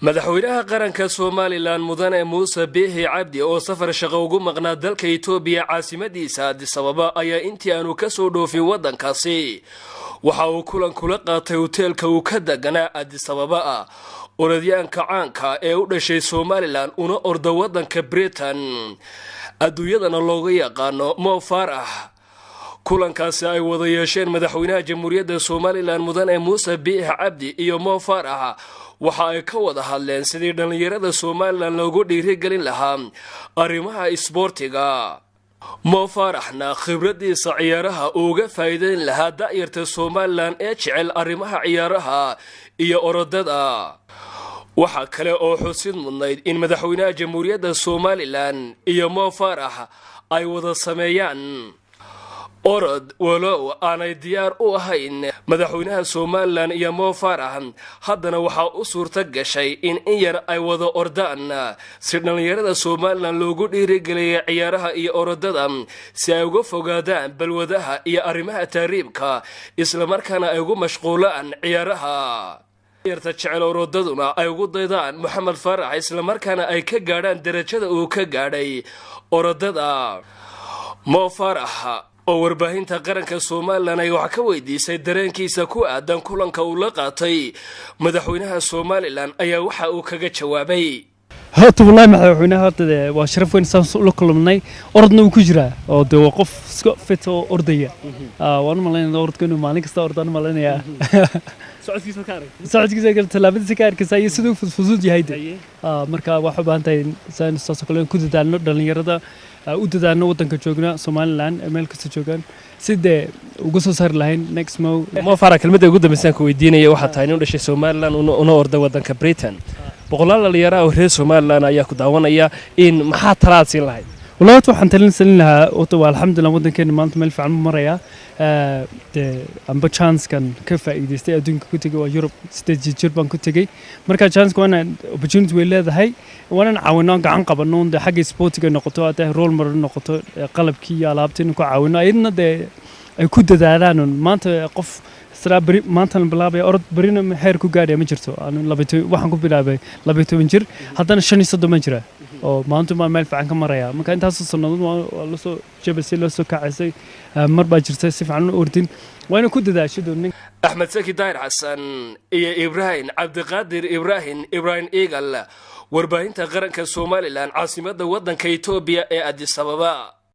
madaxweynaha qaranka Soomaaliland mudane Muuse Biixi Cabdi oo safar shaqo ugu maqnaa dalka Itoobiya caasimadiisa Addis Ababa ayaa intii aanu ka soo dhoofin wadankaasi waxa uu kulan kula qaatay hoteelka uu ka deganaa Addis Ababa orodyaanka caanka ee u dhashay Soomaaliland una orda wadanka Britain adduunyadana looga yaqaano Mo Farah kulankaasi ay wada yeesheen madaxweynaha jamhuuriyadda Soomaaliland mudane Muuse Biixi Cabdi iyo Mo Farah waxa ay ka wada hadleen sidii dhalinyarada Soomaaliland loogu dhiirigelin lahaa arrimaha isboortiga. Mo Farahna khibradiisa ciyaaraha uga faa'iideyn lahaa da'yarta Soomaaliland ee jecel arrimaha ciyaaraha iyo orodada. waxa kale oo xusid mudnayd in madaxweynaha jamhuuriyadda Soomaaliland iyo Mo Farah ay wada sameeyaan orod walow aanay diyaar u ahayn madaxweynaha Soomaaliland iyo Mo Farah haddana waxa u suurta gashay in yar ay wada ordaan si dhalinyarada Soomaaliland loogu dhiirigeliyo ciyaaraha iyo orodada si ay uga fogaadaan balwadaha iyo arrimaha taariibka isla markaana ay ugu mashquulaan ciyaaraha yarta jecel orodaduna ay ugu daydaan Mohamed Farah isla markaana ay ka gaadhaan darajada uu ka gaadhay orodada. Mo Farah oo warbaahinta qaranka Soomaaliland ay wax ka weydiisay dareenkiisa ku aadan kulanka uu la qaatay madaxweynaha Soomaaliland ayaa waxa uu kaga jawaabay هاتو والله مدحوينها هذا وشرف وين سان لو كلمناي أردنا وكجرا أو دو وقف سقفت أردية وأنا مالين أرد كانوا مالك است أرد أنا مالين يا سعد كذا قلت لابد سكار كذا يسدو فزود جهيد مركا واحد بانتين سان استاس كلهم كده دانو دلني يردا ودانو وطن كجوجنا Somaliland ملك سجوجان سيد وقصو صار لهين next Mo Farah كلمة يقول مسان كويدينية واحد تاني ولا شيء Somaliland ونورد وطن كبريتن boqolaal dhalinyaro oo reer Soomaaliland ayaa ku daawanaya in maxaa taraadsin lahayd walaal waxaan talin lahaa oo alxamdulillah wadankeena maanta meel fiican maraya amba chance kan ka faa'iideystay adduunka ku tagay waa Europe stage jirban ku tagay marka chance ku ana opportunity way leedahay waan caawino gacan qabano xagga sportiga noqoto hada role model noqoto qalabkii iyo alaabtiin ku caawino ayadna ay ku dadaalaan maanta qof strawberry maanta bilaabay orod barina heer ku gaadhay ma jirto aan waxaan ku bilaabay 12 jir haddana 35 jira oo maanta ma meel fiican ka maraya marka intaas sanadood waa la soo jabasay la soo kacaysay marba jirtay si fiican u ordin waana ku dadaashido nin Ahmed Saki Dair Hassan iyo Ibrahim Abdiqaadir Ibrahim Eagle warbaahinta qaranka Soomaaliland caasimadda wadanka Itoobiya ee Addis Ababa.